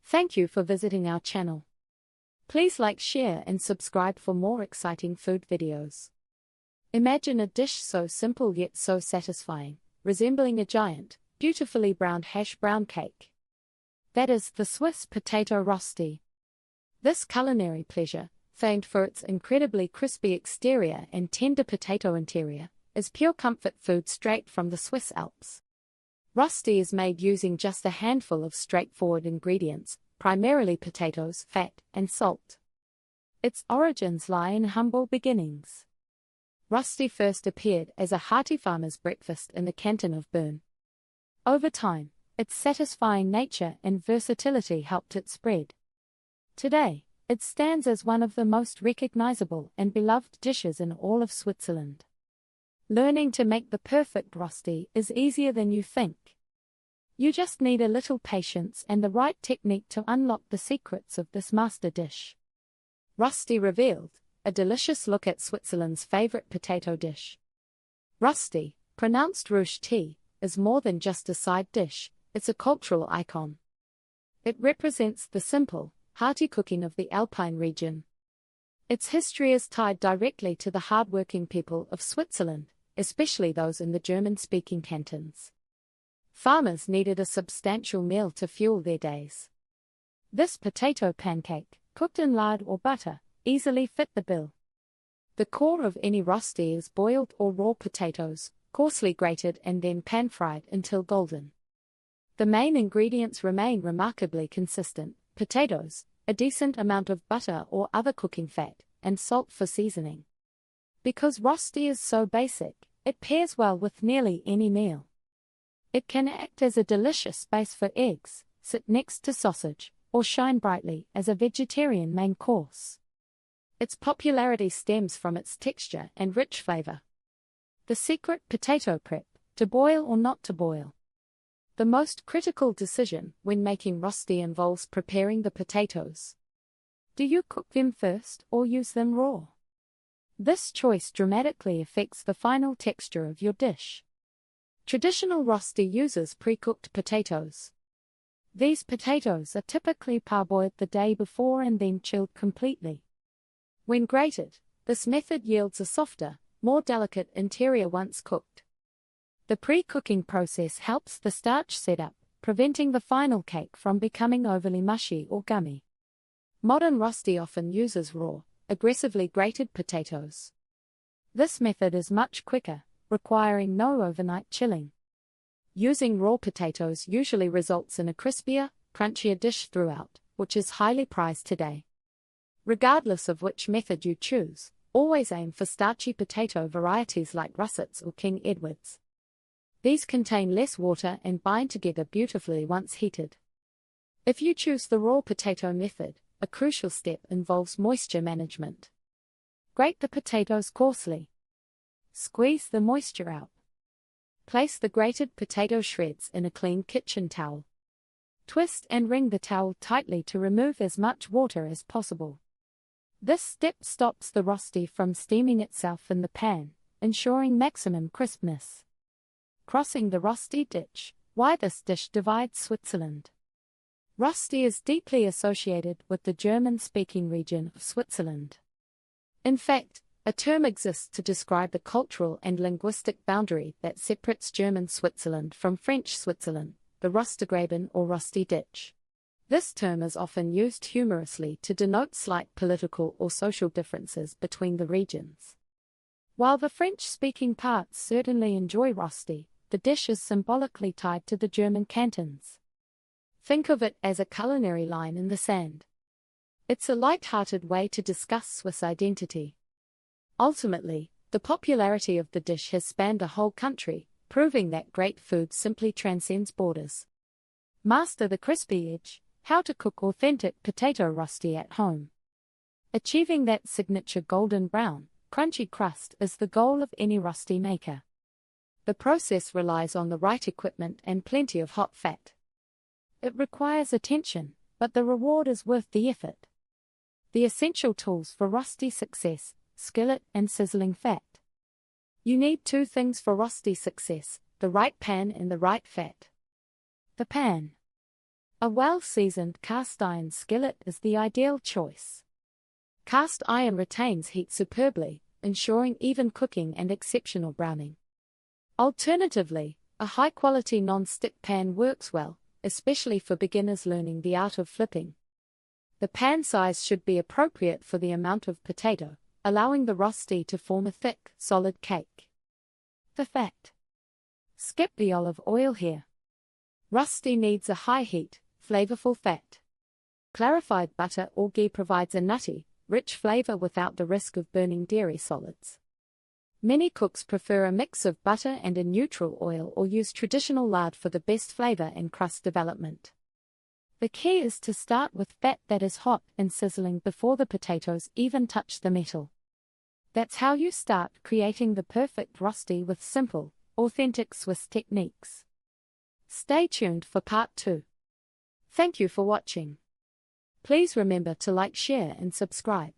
Thank you for visiting our channel. Please like, share and subscribe for more exciting food videos. Imagine a dish so simple yet so satisfying, resembling a giant, beautifully browned hash brown cake. That is the Swiss potato rösti. This culinary pleasure, famed for its incredibly crispy exterior and tender potato interior, is pure comfort food straight from the Swiss Alps. Rösti is made using just a handful of straightforward ingredients, primarily potatoes, fat, and salt. Its origins lie in humble beginnings. Rösti first appeared as a hearty farmer's breakfast in the canton of Bern. Over time, its satisfying nature and versatility helped it spread. Today, it stands as one of the most recognizable and beloved dishes in all of Switzerland. Learning to make the perfect rösti is easier than you think. You just need a little patience and the right technique to unlock the secrets of this master dish. Rösti Revealed, a delicious look at Switzerland's favorite potato dish. Rösti, pronounced Rösti, is more than just a side dish, it's a cultural icon. It represents the simple, hearty cooking of the Alpine region. Its history is tied directly to the hard-working people of Switzerland, especially those in the German-speaking cantons. Farmers needed a substantial meal to fuel their days. This potato pancake, cooked in lard or butter, easily fit the bill. The core of any rösti is boiled or raw potatoes, coarsely grated and then pan-fried until golden. The main ingredients remain remarkably consistent: potatoes, a decent amount of butter or other cooking fat, and salt for seasoning. Because rösti is so basic, it pairs well with nearly any meal. It can act as a delicious base for eggs, sit next to sausage, or shine brightly as a vegetarian main course. Its popularity stems from its texture and rich flavor. The secret: potato prep, to boil or not to boil. The most critical decision when making rösti involves preparing the potatoes. Do you cook them first or use them raw? This choice dramatically affects the final texture of your dish. Traditional rösti uses pre-cooked potatoes. These potatoes are typically parboiled the day before and then chilled completely. When grated, this method yields a softer, more delicate interior once cooked. The pre-cooking process helps the starch set up, preventing the final cake from becoming overly mushy or gummy. Modern rösti often uses raw, aggressively grated potatoes. This method is much quicker, requiring no overnight chilling. Using raw potatoes usually results in a crispier, crunchier dish throughout, which is highly prized today. Regardless of which method you choose, always aim for starchy potato varieties like russets or King Edwards. These contain less water and bind together beautifully once heated. If you choose the raw potato method, a crucial step involves moisture management. Grate the potatoes coarsely. Squeeze the moisture out. Place the grated potato shreds in a clean kitchen towel. Twist and wring the towel tightly to remove as much water as possible. This step stops the rösti from steaming itself in the pan, ensuring maximum crispness. Crossing the rösti ditch: why this dish divides Switzerland. Rösti is deeply associated with the German-speaking region of Switzerland. In fact, a term exists to describe the cultural and linguistic boundary that separates German Switzerland from French Switzerland, the Röstigraben or Rösti ditch. This term is often used humorously to denote slight political or social differences between the regions. While the French-speaking parts certainly enjoy rösti, the dish is symbolically tied to the German cantons. Think of it as a culinary line in the sand. It's a light-hearted way to discuss Swiss identity. Ultimately, the popularity of the dish has spanned a whole country, proving that great food simply transcends borders. Master the crispy edge: how to cook authentic potato rösti at home. Achieving that signature golden brown, crunchy crust is the goal of any rösti maker. The process relies on the right equipment and plenty of hot fat. It requires attention, but the reward is worth the effort. The essential tools for rösti success: skillet and sizzling fat. You need two things for rösti success: the right pan and the right fat. The pan. A well-seasoned cast iron skillet is the ideal choice. Cast iron retains heat superbly, ensuring even cooking and exceptional browning. Alternatively, a high-quality non-stick pan works well, especially for beginners learning the art of flipping. The pan size should be appropriate for the amount of potato, allowing the rösti to form a thick, solid cake. The fat. Skip the olive oil here. Rösti needs a high heat, flavorful fat. Clarified butter or ghee provides a nutty, rich flavor without the risk of burning dairy solids. Many cooks prefer a mix of butter and a neutral oil or use traditional lard for the best flavor and crust development. The key is to start with fat that is hot and sizzling before the potatoes even touch the metal. That's how you start creating the perfect rösti with simple, authentic Swiss techniques. Stay tuned for part 2. Thank you for watching. Please remember to like, share and subscribe.